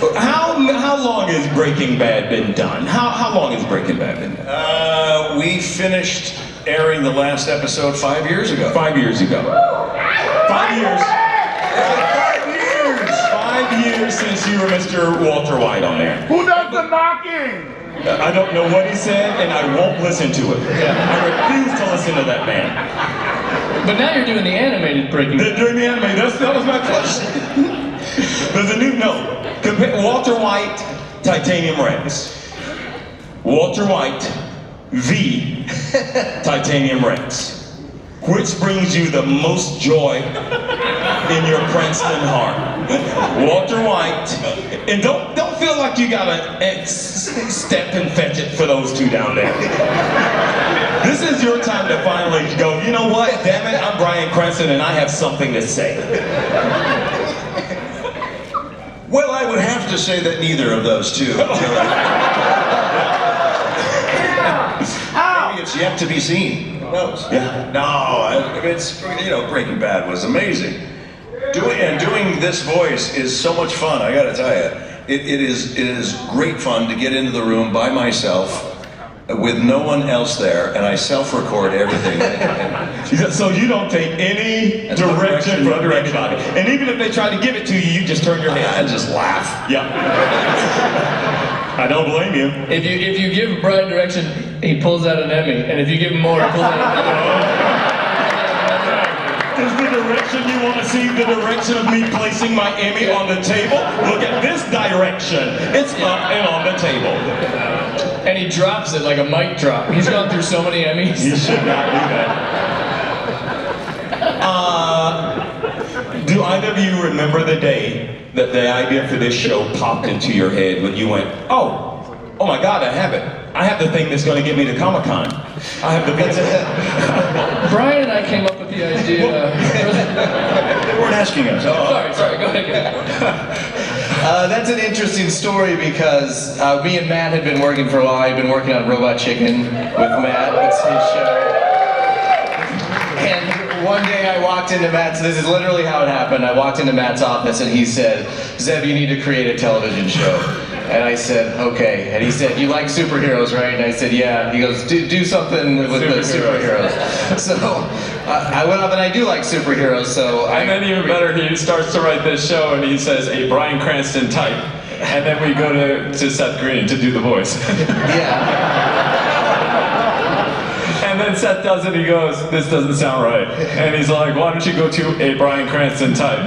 How long has Breaking Bad been done? How long has Breaking Bad been done? We finished airing the last episode 5 years ago. 5 years ago. 5 years. 5 years since you were Mr. Walter White on there. Who does the knocking? I don't know what he said, and I won't listen to it. I refuse to listen to that man. But now you're doing the animated Breaking Bad. They're doing the anime. That was my question. There's a new note. Walter White, Titanium Rex. Walter White, V, Titanium Rex. Which brings you the most joy in your Princeton heart? Walter White, and don't feel like you gotta step and fetch it for those two down there. This is your time to finally go, you know what, damn it, I'm Bryan Cranston and I have something to say. Well, I would have to say that neither of those two. Maybe it's yet to be seen. Who knows? Yeah. No, it's, Breaking Bad was amazing. Doing this voice is so much fun. I got to tell you, it is great fun to get into the room by myself with no one else there, and I self-record everything. So you don't take any direction from anybody, and even if they try to give it to you, you just turn your head and just laugh. Yeah. I don't blame you. If you give Brian direction, he pulls out an Emmy, and if you give him more, he pulls out another. Is the direction you want to see the direction of me placing my Emmy on the table? Look at this direction. It's up and on the table. And he drops it like a mic drop. He's gone through so many Emmys. You should not do that. Do either of you remember the day that the idea for this show popped into your head when you went, oh my God, I have it. I have the thing that's going to get me to Comic-Con. I have the visa. Brian and I came up with the idea. They weren't asking us. Sorry, go ahead. That's an interesting story because me and Matt had been working for a while. I've been working on Robot Chicken with Matt. It's his show. And one day I walked into Matt's, this is literally how it happened. I walked into Matt's office and he said, Zeb, you need to create a television show. And I said, okay. And he said, you like superheroes, right? And I said, yeah. He goes, do something with the superheroes. So I went up and I do like superheroos, so And then even better, he starts to write this show and he says, a Bryan Cranston type. And then we go to Seth Green to do the voice. Yeah. And then Seth does it, he goes, this doesn't sound right. And he's like, why don't you go to a Bryan Cranston type?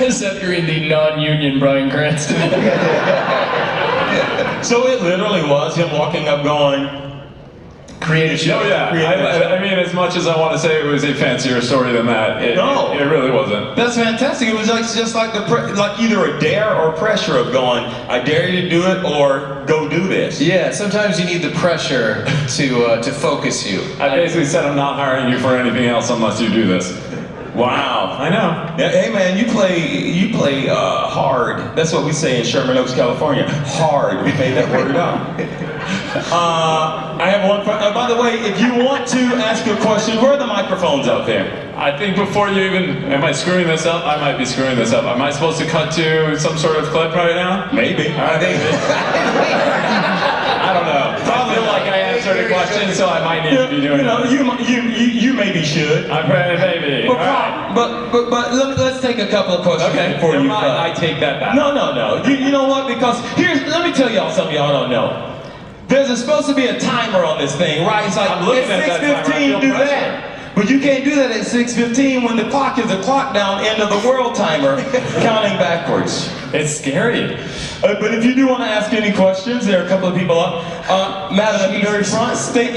Seth Green, the non-union Bryan Cranston. So it literally was him walking up going, create a show. Oh yeah, I mean, as much as I want to say it was a fancier story than that, it really wasn't. That's fantastic. It was just like like either a dare or pressure of going, I dare you to do it or go do this. Yeah, sometimes you need the pressure to focus you. I basically said I'm not hiring you for anything else unless you do this. Wow. I know. Yeah, hey man, you play hard. That's what we say in Sherman Oaks, California. Hard. We made that word up. I have one. By the way, if you want to ask a question, where are the microphones out there? I think before you even, am I screwing this up? I might be screwing this up. Am I supposed to cut to some sort of clip right now? Maybe. I don't know. I feel like I answered a question, so I might need to be doing that. You maybe should. Maybe. But let's take a couple of questions before you. I take that back. No. You know what? Because let me tell y'all something y'all don't know. There's supposed to be a timer on this thing, right? It's like I'm looking at that timer. 6:15, do that. But you can't do that at 6:15 when the clock is a clock down end of the world timer, counting backwards. It's scary. But if you do want to ask any questions, there are a couple of people up. Matt, at the very front, state your